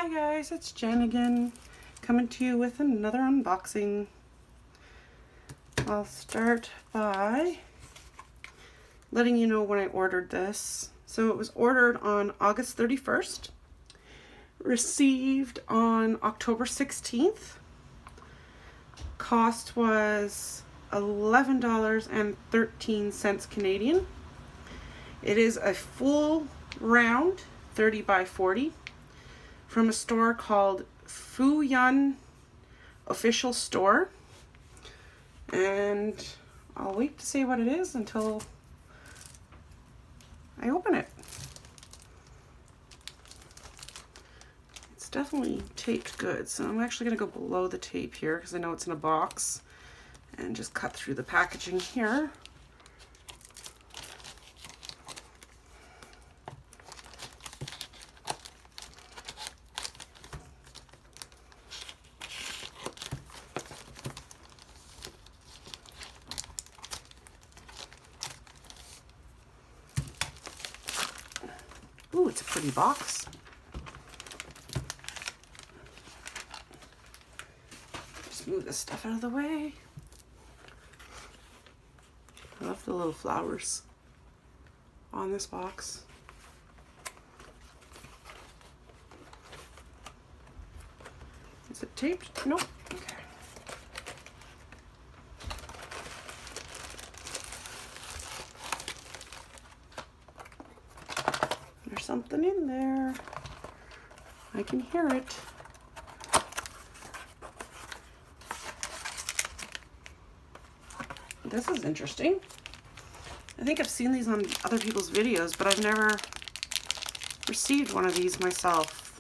Hi guys, it's Jen again, coming to you with another unboxing. I'll start by letting you know when I ordered this. So it was ordered on August 31st, received on October 16th. Cost was $11.13 Canadian. It is a full round 30 by 40 from a store called Funyun Official Store. And I'll wait to say what it is until I open it. It's definitely taped good, so I'm actually going to go below the tape here because I know it's in a box and just cut through the packaging here. Ooh, it's a pretty box. Just move this stuff out of the way. I love the little flowers on this box. Is it taped? Nope. Okay. There's something in there. I can hear it. This is interesting. I think I've seen these on other people's videos, but I've never received one of these myself.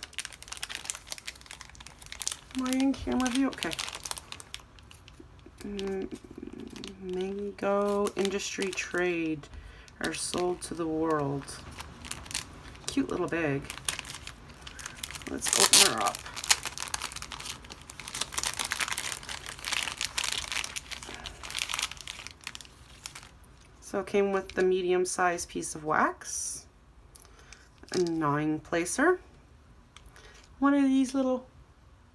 Am I in camera view? Okay. Mango Industry Trade are sold to the world. Cute little bag. Let's open her up. So it came with the medium-sized piece of wax, a 9-placer, one of these little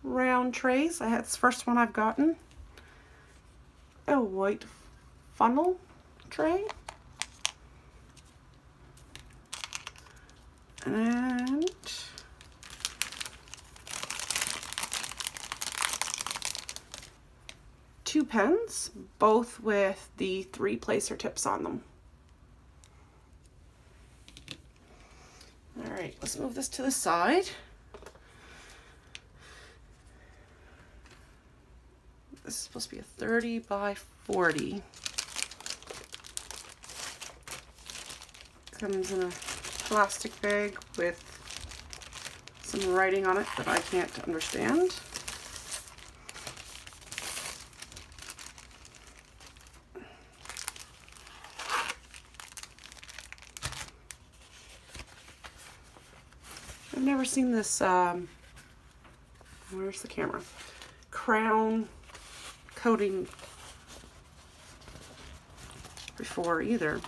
round trays. It's the first one I've gotten. A white funnel tray. And two pens, both with the 3-placer tips on them. All right, let's move this to the side. This is supposed to be a 30 by 40. Comes in a plastic bag with some writing on it that I can't understand. I've never seen this, where's the camera? Crown coating before either.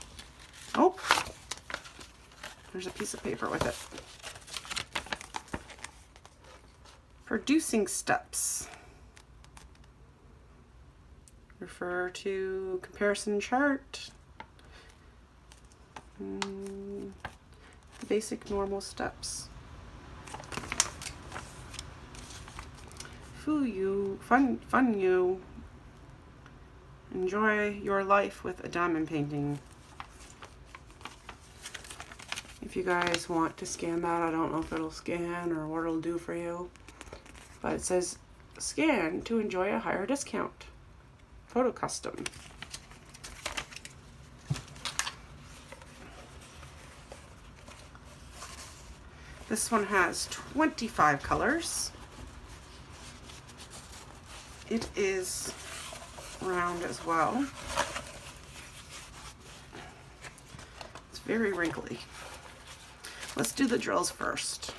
Oh, there's a piece of paper with it. Producing steps. Refer to comparison chart. The basic normal steps. Funyun. Enjoy your life with a diamond painting. If you guys want to scan that, I don't know if it'll scan or what it'll do for you. But it says, scan to enjoy a higher discount. Photo custom. This one has 25 colors. It is round as well. It's very wrinkly. Let's do the drills first.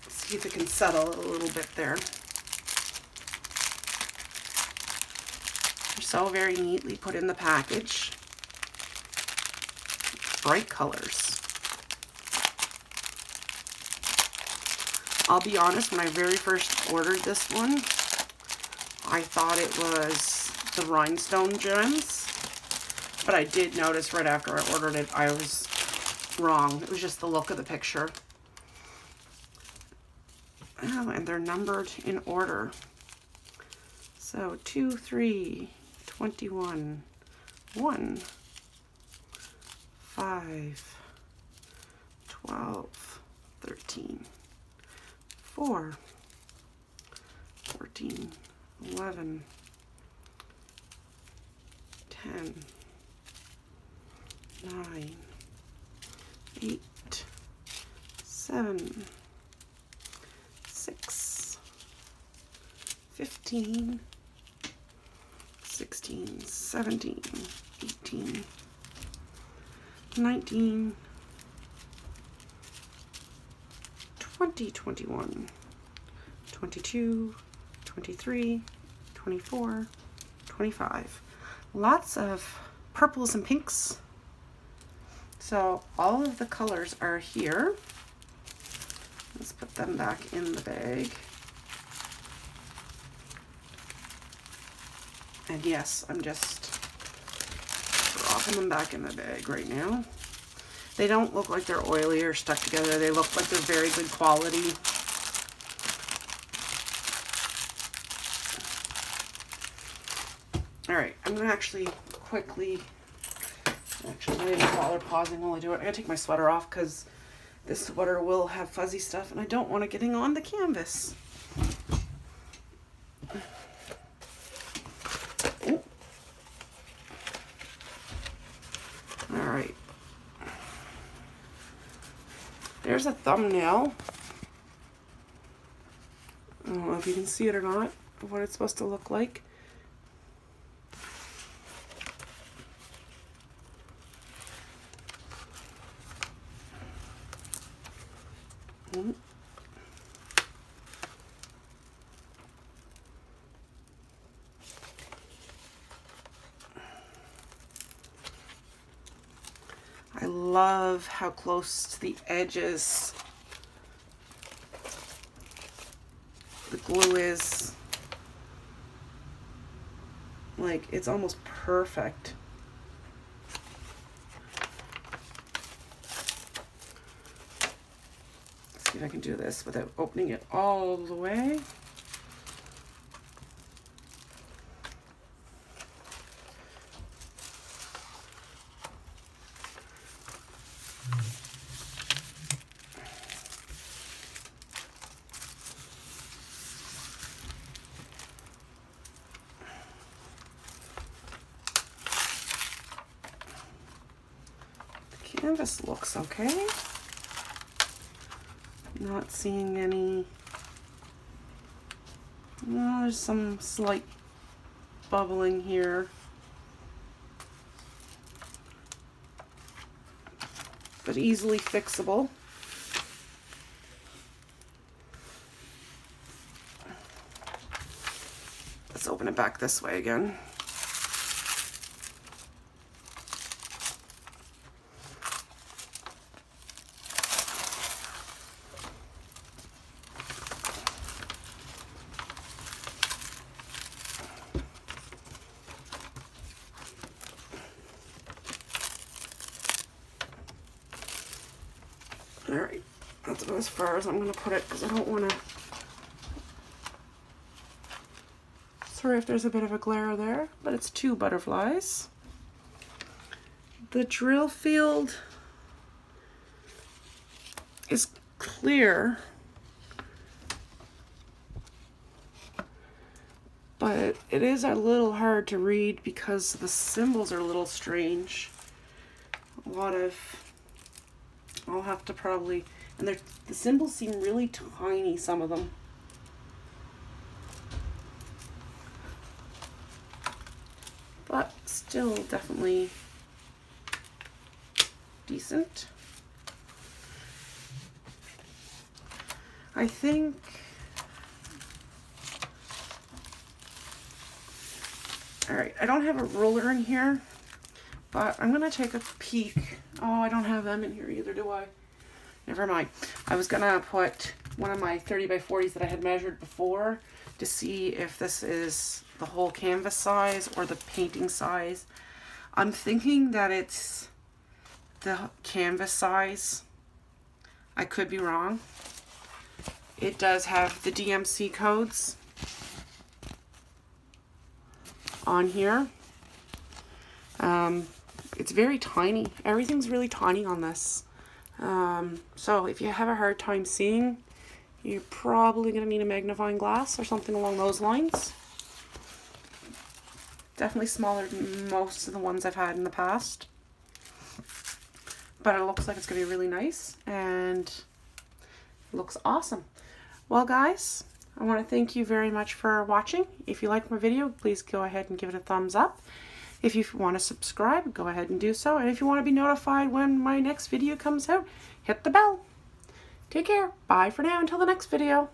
See if it can settle a little bit there. They're so very neatly put in the package. Bright colors. I'll be honest, when I very first ordered this one, I thought it was the rhinestone gems, but I did notice right after I ordered it, I was wrong. It was just the look of the picture. Oh, and they're numbered in order. So 2, 3, 21, 1, 5, 12, 13, 4, 14, 11, 10, 9, 8, 7, 6, 15, 16, 17, 18, 19, 20, 21, 22, 23, 24, 25. Lots of purples and pinks. So all of the colors are here. Let's put them back in the bag. And yes, I'm just dropping them back in the bag right now. They don't look like they're oily or stuck together. They look like they're very good quality. All right, I'm gonna actually quickly, actually while they're pausing while I do it, I gotta take my sweater off because this sweater will have fuzzy stuff and I don't want it getting on the canvas. Ooh. All right. There's a thumbnail. I don't know if you can see it or not, of what it's supposed to look like. I love how close to the edges the glue is. Like, it's almost perfect. Let's see if I can do this without opening it all the way. Canvas looks okay. Not seeing any. No, there's some slight bubbling here. But easily fixable. Let's open it back this way again. All right, that's about as far as I'm gonna put it because I don't wanna. Sorry if there's a bit of a glare there, but it's 2 butterflies. The drill field is clear, but it is a little hard to read because the symbols are a little strange. A lot of, I'll have to probably, and the symbols seem really tiny, some of them. But still definitely decent. I think all right, I don't have a ruler in here, but I'm gonna take a peek. Oh, I don't have them in here either, do I? Never mind. I was gonna put one of my 30 by 40s that I had measured before to see if this is the whole canvas size or the painting size. I'm thinking that it's the canvas size. I could be wrong. It does have the DMC codes on here. It's very tiny. Everything's really tiny on this. So if you have a hard time seeing, you're probably going to need a magnifying glass or something along those lines. Definitely smaller than most of the ones I've had in the past. But it looks like it's going to be really nice and it looks awesome. Well guys, I want to thank you very much for watching. If you like my video, please go ahead and give it a thumbs up. If you want to subscribe, go ahead and do so. And if you want to be notified when my next video comes out, hit the bell. Take care. Bye for now until the next video.